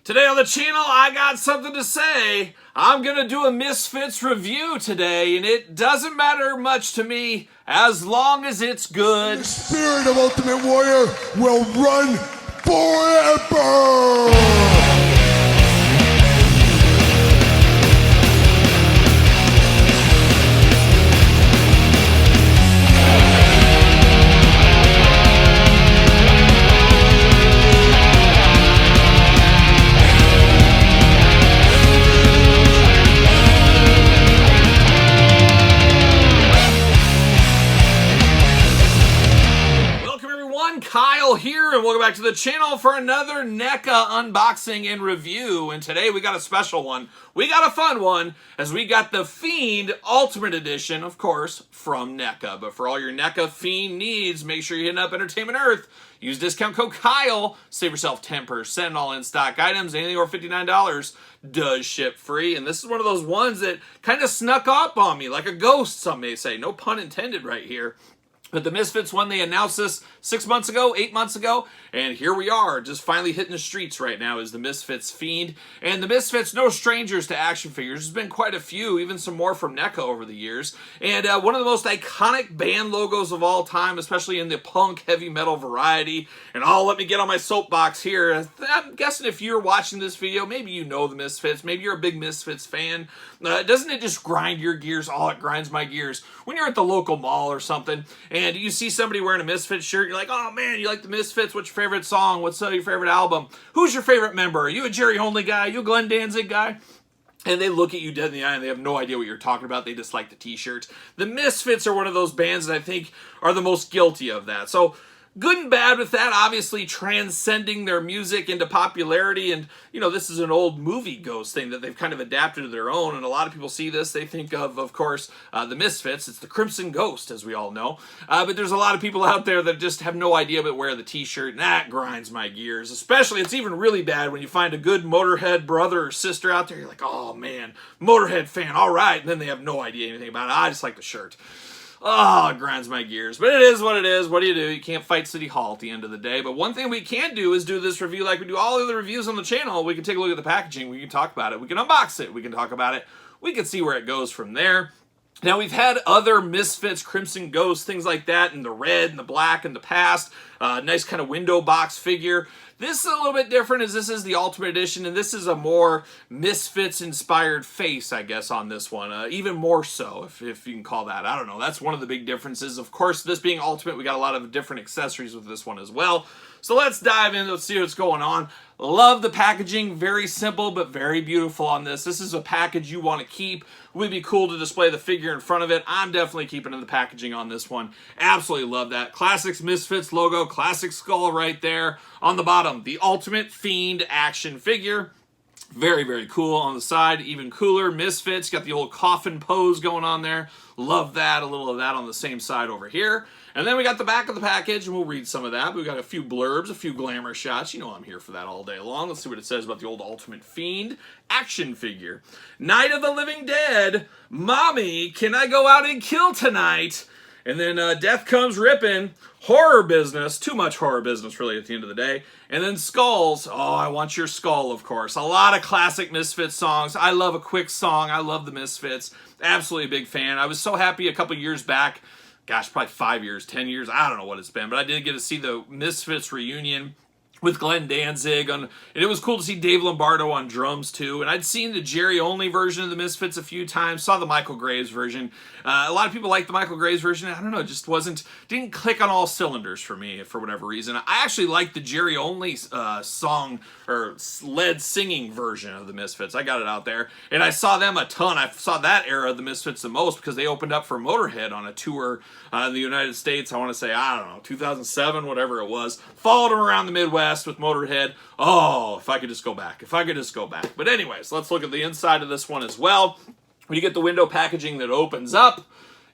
Today on the channel, I got something to say. I'm going to do a Misfits review today, and it doesn't matter much to me as long as it's good. The spirit of Ultimate Warrior will run forever! Kyle here, and welcome back to the channel for another NECA unboxing and review. And today we got a special one. We got a fun one, as we got the Fiend Ultimate Edition, of course, from NECA. But for all your NECA Fiend needs, make sure you hit up Entertainment Earth. Use discount code Kyle. Save yourself 10% on all in-stock items. Anything over $59 does ship free. And this is one of those ones that kind of snuck up on me, like a ghost, some may say. No pun intended right here. But the Misfits one, they announced this 6 months ago, 8 months ago, and here we are, just finally hitting the streets right now is the Misfits Fiend. And the Misfits, no strangers to action figures. There's been quite a few, even some more from NECA over the years. And one of the most iconic band logos of all time, especially in the punk heavy metal variety. And let me get on my soapbox here. I'm guessing if you're watching this video, maybe you know the Misfits, maybe you're a big Misfits fan. Doesn't it just grind your gears? Oh, it grinds my gears. When you're at the local mall or something, and you see somebody wearing a Misfits shirt, you're like, oh man, you like the Misfits? What's your favorite song? What's your favorite album? Who's your favorite member? Are you a Jerry Only guy? Are you a Glenn Danzig guy? And they look at you dead in the eye and they have no idea what you're talking about. They just like the t-shirts. The Misfits are one of those bands that I think are the most guilty of that. So good and bad with that, obviously transcending their music into popularity. And, you know, this is an old movie ghost thing that they've kind of adapted to their own. And a lot of people see this, they think of course, the Misfits. It's the Crimson Ghost, as we all know. But there's a lot of people out there that just have no idea but wear the t-shirt. And that grinds my gears. Especially, it's even really bad when you find a good Motorhead brother or sister out there. You're like, oh man, Motorhead fan, all right. And then they have no idea anything about it. I just like the shirt. Oh, it grinds my gears. But it is what it is. What do? You can't fight City Hall at the end of the day. But one thing we can do is do this review like we do all the other reviews on the channel. We can take a look at the packaging. We can talk about it. We can unbox it. We can talk about it. We can see where it goes from there. Now, we've had other Misfits, Crimson Ghost, things like that in the red and the black in the past. Nice kind of window box figure. This is a little bit different as this is the Ultimate Edition, and this is a more Misfits-inspired face, I guess, on this one. Even more so, if you can call that. I don't know. That's one of the big differences. Of course, this being Ultimate, we got a lot of different accessories with this one as well. So let's dive in. Let's see what's going on. Love the packaging. Very simple, but very beautiful on this. This is a package you want to keep. Would be cool to display the figure in front of it. I'm definitely keeping the packaging on this one. Absolutely love that. Classics Misfits logo. Classic skull right there. On the bottom, the Ultimate Fiend action figure. Very, very cool. On the side, even cooler, Misfits. Got the old coffin pose going on there. Love that. A little of that on the same side over here. And then we got the back of the package, and we'll read some of that. We got a few blurbs, a few glamour shots. You know I'm here for that all day long. Let's see what it says about the old Ultimate Fiend action figure. Night of the Living Dead. Mommy, can I go out and kill tonight? And then Death Comes Ripping. Horror business. Too much horror business, really, at the end of the day. And then Skulls. Oh, I Want Your Skull, of course. A lot of classic Misfits songs. I love a quick song. I love the Misfits. Absolutely a big fan. I was so happy a couple years back. Gosh, probably 5 years, 10 years. I don't know what it's been. But I did get to see the Misfits reunion with Glenn Danzig, and it was cool to see Dave Lombardo on drums too. And I'd seen the Jerry Only version of the Misfits a few times, saw the Michael Graves version. A lot of people like the Michael Graves version. I don't know, it just didn't click on all cylinders for me for whatever reason. I actually liked the Jerry Only song or lead singing version of the Misfits. I got it out there, and I saw them a ton. I saw that era of the Misfits the most because they opened up for Motorhead on a tour in the United States. I want to say, I don't know, 2007, whatever it was. Followed them around the Midwest with Motorhead. Oh, if I could just go back. If I could just go back. But anyways, let's look at the inside of this one as well. When you get the window packaging that opens up,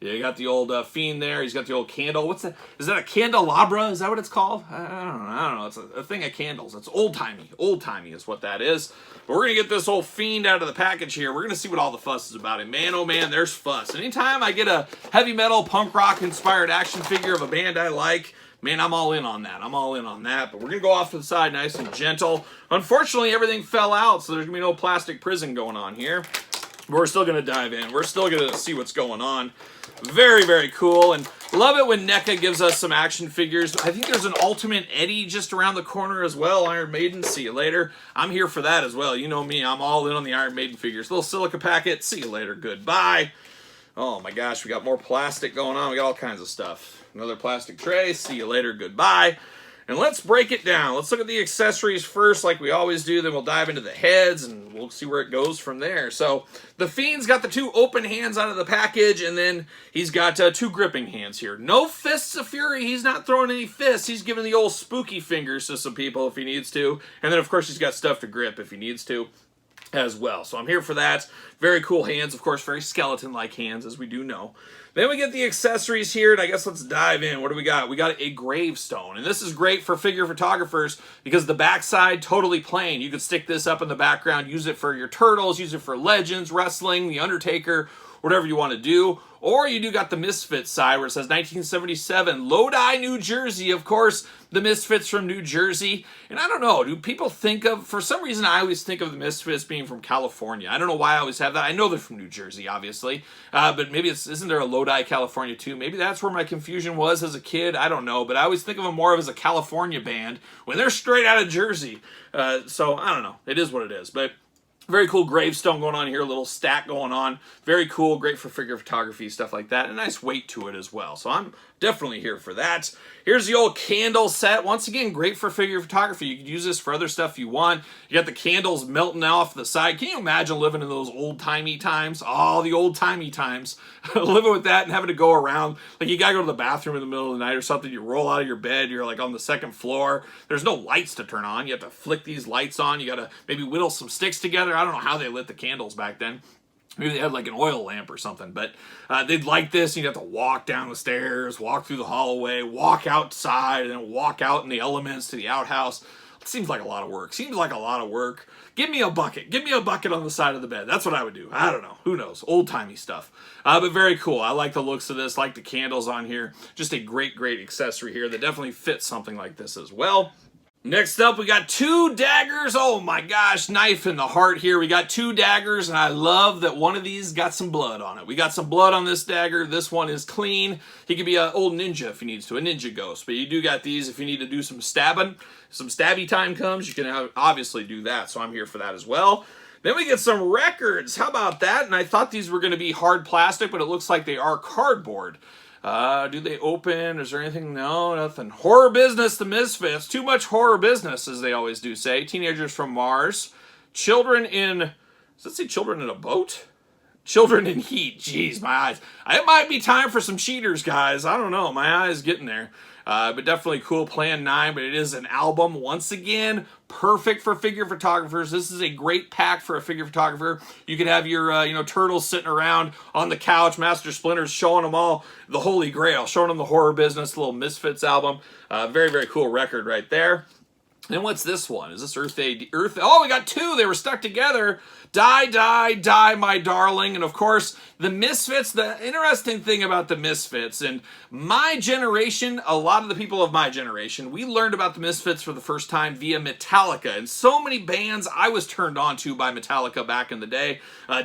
you got the old Fiend there. He's got the old candle. What's that? Is that a candelabra? Is that what it's called? I don't know. It's a thing of candles. It's old-timey. Old-timey is what that is. But we're going to get this old Fiend out of the package here. We're going to see what all the fuss is about. And man, oh man, there's fuss. Anytime I get a heavy metal, punk rock inspired action figure of a band I like, man, I'm all in on that. I'm all in on that. But we're going to go off to the side nice and gentle. Unfortunately, everything fell out, so there's going to be no plastic prison going on here. But we're still going to dive in. We're still going to see what's going on. Very, very cool. And love it when NECA gives us some action figures. I think there's an Ultimate Eddie just around the corner as well. Iron Maiden, see you later. I'm here for that as well. You know me, I'm all in on the Iron Maiden figures. Little silica packet, see you later, goodbye. Oh my gosh, we got more plastic going on. We got all kinds of stuff. Another plastic tray, see you later, goodbye. And let's break it down. Let's look at the accessories first like we always do. Then we'll dive into the heads and we'll see where it goes from there. So the Fiend's got the 2 open hands out of the package, and then he's got 2 gripping hands here. No Fists of Fury. He's not throwing any fists. He's giving the old spooky fingers to some people if he needs to. And then, of course, he's got stuff to grip if he needs to as well. So I'm here for that. Very cool hands, of course, very skeleton-like hands, as we do know. Then we get the accessories here, and I guess let's dive in. What do we got? We got a gravestone, and this is great for figure photographers because the backside, totally plain. You could stick this up in the background, use it for your turtles, use it for legends, wrestling, the Undertaker, whatever you want to do. Or you do got the Misfits side where it says 1977, Lodi, New Jersey. Of course, the Misfits from New Jersey. And I don't know, do people think of, for some reason I always think of the Misfits being from California. I don't know why I always have that. I know they're from New Jersey, obviously. But maybe isn't there a Lodi, California too? Maybe that's where my confusion was as a kid. I don't know. But I always think of them more of as a California band when they're straight out of Jersey. So I don't know. It is what it is. But very cool gravestone going on here, a little stack going on. Very cool, great for figure photography, stuff like that. And a nice weight to it as well. So I'm definitely here for that. Here's the old candle set. Once again, great for figure photography. You could use this for other stuff you want. You got the candles melting off the side. Can you imagine living in those old-timey times? Oh, the old-timey times. Living with that and having to go around. Like, you gotta go to the bathroom in the middle of the night or something. You roll out of your bed. You're, like, on the 2nd floor. There's no lights to turn on. You have to flick these lights on. You gotta maybe whittle some sticks together. I don't know how they lit the candles back then. Maybe they had like an oil lamp or something, but they'd light this, and you'd have to walk down the stairs, walk through the hallway, walk outside, and then walk out in the elements to the outhouse. It seems like a lot of work. Seems like a lot of work. Give me a bucket. Give me a bucket on the side of the bed. That's what I would do. I don't know. Who knows? Old-timey stuff. But very cool. I like the looks of this. Like the candles on here. Just a great, great accessory here that definitely fits something like this as well. Next up, we got 2 daggers. Oh my gosh, knife in the heart here. We got 2 daggers, and I love that one of these got some blood on it. We got some blood on this dagger. This one is clean. He could be an old ninja if he needs to, a ninja ghost. But you do got these if you need to do some stabbing. Some stabby time comes, you can obviously do that, so I'm here for that as well. Then we get some records. How about that? And I thought these were going to be hard plastic, but it looks like they are cardboard. Do they open? Is there anything? No, nothing. Horror business, the Misfits. Too much horror business, as they always do say. Teenagers from Mars. Children in... Does it say children in a boat? Children in heat. Jeez, my eyes. It might be time for some cheaters, guys. I don't know. My eyes getting there. But definitely cool. Plan 9, but it is an album. Once again, perfect for figure photographers. This is a great pack for a figure photographer. You could have your, turtles sitting around on the couch, Master Splinters, showing them all the Holy Grail, showing them the horror business, little Misfits album. Very, very cool record right there. And what's this one? Is this Earth AD? Oh, we got 2. They were stuck together. Die, die, die, my darling. And of course, the Misfits, the interesting thing about the Misfits, and my generation, a lot of the people of my generation, we learned about the Misfits for the first time via Metallica. And so many bands I was turned on to by Metallica back in the day.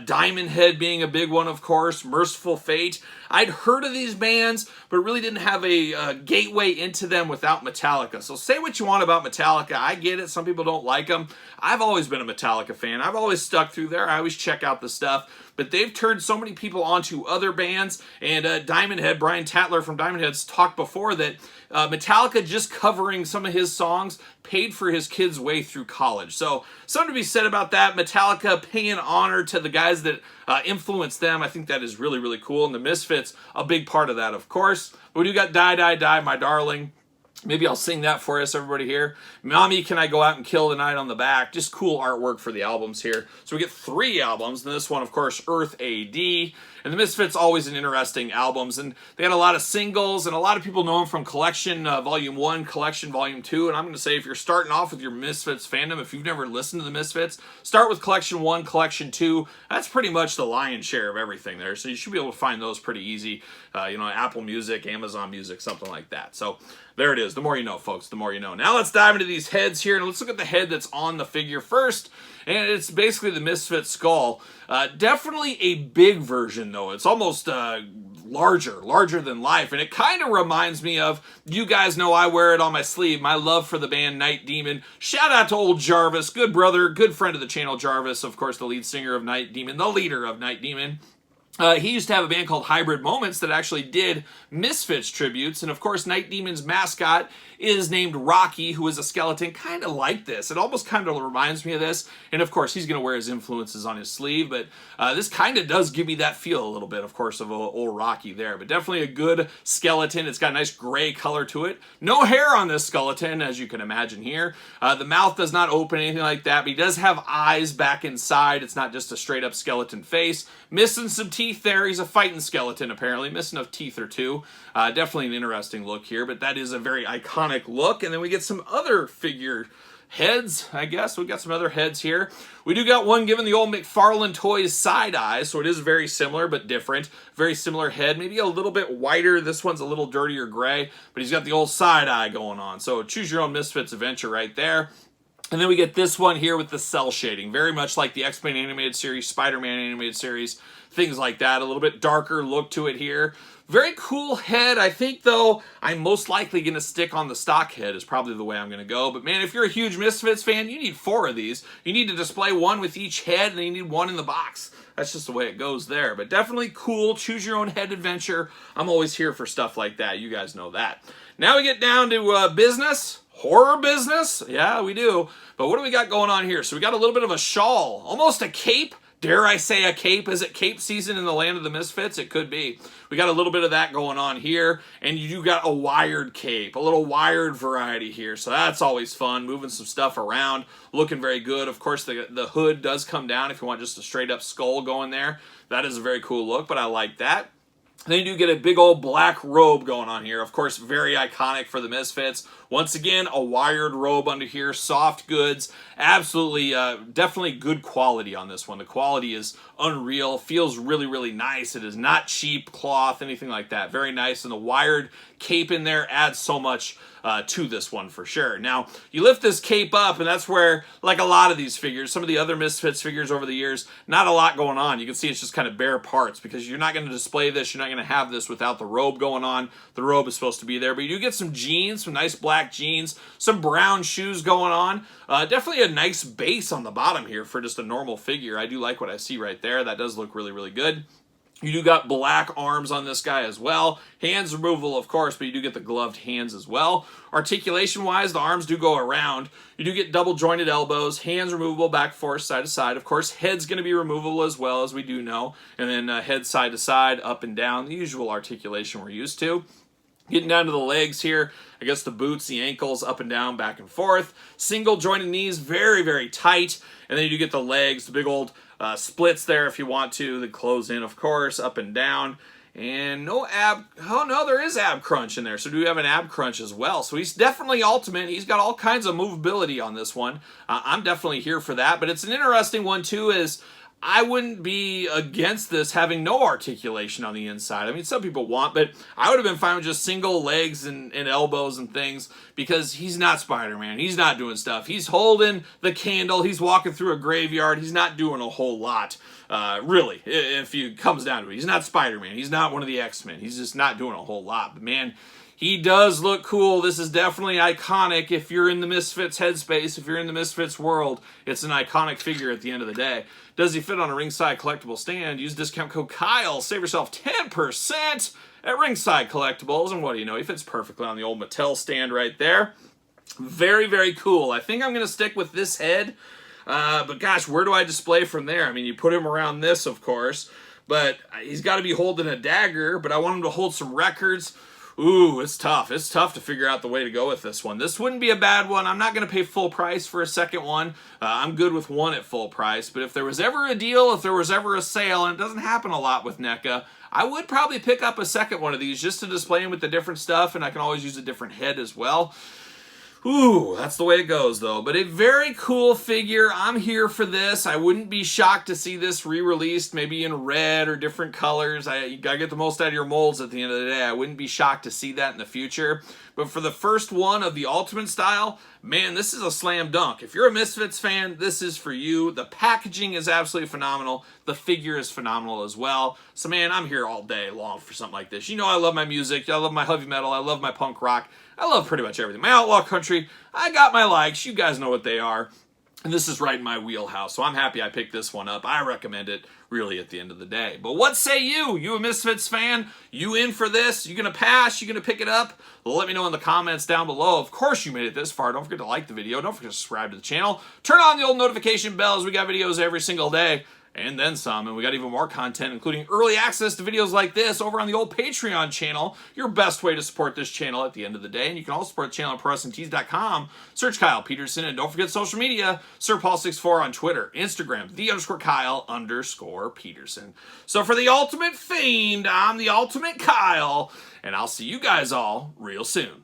Diamond Head being a big one, of course. Merciful Fate. I'd heard of these bands, but really didn't have a gateway into them without Metallica. So say what you want about Metallica. I get it. Some people don't like them. I've always been a Metallica fan. I've always stuck through there. I always check out the stuff. But they've turned so many people onto other bands. And Diamond Head, Brian Tatler from Diamond Head's talked before that Metallica just covering some of his songs paid for his kid's way through college. So something to be said about that. Metallica paying honor to the guys that influenced them. I think that is really, really cool. And the Misfits, a big part of that, of course. But we do got Die, Die, Die, My Darling. Maybe I'll sing that for us, everybody here. Mommy, Can I Go Out and Kill Tonight on the back. Just cool artwork for the albums here. So we get 3 albums. And this one, of course, Earth AD. And the Misfits, always an interesting albums. And they had a lot of singles. And a lot of people know them from Collection Volume 1, Collection Volume 2. And I'm going to say if you're starting off with your Misfits fandom, if you've never listened to the Misfits, start with Collection 1, Collection 2. That's pretty much the lion's share of everything there. So you should be able to find those pretty easy. Apple Music, Amazon Music, something like that. So There it is. The more you know, folks, the more you know. Now let's dive into these heads here, and let's look at the head that's on the figure first. And it's basically the Misfit skull. Definitely a big version, though. It's almost larger than life. And it kind of reminds me of, you guys know I wear it on my sleeve, my love for the band Night Demon. Shout out to old Jarvis, good brother, good friend of the channel, Jarvis, of course, the lead singer of Night Demon, the leader of Night Demon. He used to have a band called Hybrid Moments that actually did Misfits tributes, and of course Night Demon's mascot is named Rocky, who is a skeleton kind of like this. It almost kind of reminds me of this, and of course he's going to wear his influences on his sleeve, but this kind of does give me that feel a little bit, of course, of old Rocky there, but definitely a good skeleton. It's got a nice gray color to it. No hair on this skeleton, as you can imagine here. The mouth does not open, anything like that, but he does have eyes back inside. It's not just a straight up skeleton face. Missing some teeth there. He's a fighting skeleton, apparently. Missing a teeth or two. Definitely an interesting look here, but that is a very iconic look. And then we get some other figure heads, I guess. We got some other heads here. We do got one given the old McFarlane Toys side eye, so it is very similar but different. Very similar head, maybe a little bit whiter. This one's a little dirtier gray, but he's got the old side eye going on. So choose your own Misfits adventure right there. And then we get this one here with the cell shading, very much like the X-Men animated series, Spider-Man animated series, things like that. A little bit darker look to it here. Very cool head. I think, though, I'm most likely going to stick on the stock head is probably the way I'm going to go. But, man, if you're a huge Misfits fan, you need 4 of these. You need to display one with each head, and then you need one in the box. That's just the way it goes there. But definitely cool. Choose your own head adventure. I'm always here for stuff like that. You guys know that. Now we get down to business. Horror business? Yeah, we do. But what do we got going on here? So we got a little bit of a shawl. Almost a cape. Dare I say a cape? Is it cape season in the land of the Misfits? It could be. We got a little bit of that going on here. And you do got a wired cape. A little wired variety here. So that's always fun. Moving some stuff around. Looking very good. Of course, the hood does come down if you want just a straight up skull going there. That is a very cool look, but I like that. Then you do get a big old black robe going on here. Of course, very iconic for the Misfits. Once again, a wired robe under here, soft goods. Absolutely, definitely good quality on this one. The quality is unreal. Feels really, really nice. It is not cheap cloth, anything like that. Very nice. And the wired cape in there adds so much to this one for sure. Now, you lift this cape up, and that's where, like a lot of these figures, some of the other Misfits figures over the years, not a lot going on. You can see it's just kind of bare parts because you're not going to display this. You're not going to have this without the robe going on. The robe is supposed to be there, but you do get some jeans, some nice black jeans, some brown shoes going on. Definitely a nice base on the bottom here for just a normal figure. I do like what I see right there. That does look really, really good. You do got black arms on this guy as well. Hands removal, of course, but you do get the gloved hands as well. Articulation-wise, the arms do go around. You do get double-jointed elbows, hands removable back, forth, side to side. Of course, head's going to be removable as well, as we do know. And then head side to side, up and down, the usual articulation we're used to. Getting down to the legs here, I guess the boots, the ankles, up and down, back and forth. Single jointed knees, very, very tight. And then you do get the legs, the big old splits there if you want to. The close in, of course, up and down. And no ab, oh no, there is ab crunch in there. So do we have an ab crunch as well? So he's definitely ultimate. He's got all kinds of movability on this one. I'm definitely here for that. But it's an interesting one too, is I wouldn't be against this having no articulation on the inside. I mean, some people want, but I would have been fine with just single legs and elbows and things because he's not Spider-Man. He's not doing stuff. He's holding the candle. He's walking through a graveyard. He's not doing a whole lot, really, if it comes down to it. He's not Spider-Man. He's not one of the X-Men. He's just not doing a whole lot. But, man, he does look cool. This is definitely iconic. If you're in the Misfits headspace, if you're in the Misfits world, it's an iconic figure at the end of the day. Does he fit on a Ringside Collectible stand? Use discount code Kyle. Save yourself 10% at Ringside Collectibles. And what do you know? He fits perfectly on the old Mattel stand right there. Very, very cool. I think I'm going to stick with this head. But gosh, where do I display from there? I mean, you put him around this, of course. But he's got to be holding a dagger. But I want him to hold some records. Ooh, it's tough. It's tough to figure out the way to go with this one. This wouldn't be a bad one. I'm not going to pay full price for a second one. I'm good with one at full price. But if there was ever a deal, if there was ever a sale, and it doesn't happen a lot with NECA, I would probably pick up a second one of these just to display them with the different stuff, and I can always use a different head as well. Ooh, that's the way it goes, though. But a very cool figure. I'm here for this. I wouldn't be shocked to see this re-released, maybe in red or different colors. You gotta get the most out of your molds at the end of the day. I wouldn't be shocked to see that in the future. but for the first one of the Ultimate style, man, this is a slam dunk. If you're a Misfits fan, this is for you. The packaging is absolutely phenomenal. The figure is phenomenal as well. So man, I'm here all day long for something like this. You know I love my music, I love my heavy metal, I love my punk rock, I love pretty much everything. My outlaw country, I got my likes, you guys know what they are. And this is right in my wheelhouse, so I'm happy I picked this one up. I recommend it, really, at the end of the day. But what say you? You a Misfits fan? You in for this? You gonna pass? You gonna pick it up? Well, let me know in the comments down below. Of course you made it this far. Don't forget to like the video. Don't forget to subscribe to the channel. Turn on the old notification bells. We got videos every single day. And then some, and we got even more content, including early access to videos like this over on the old Patreon channel. Your best way to support this channel at the end of the day. And you can also support the channel at ProWrestlingTees.com. Search Kyle Peterson, and don't forget social media, SirPaul64 on Twitter, Instagram, _Kyle_Peterson. So for the Ultimate Fiend, I'm the Ultimate Kyle, and I'll see you guys all real soon.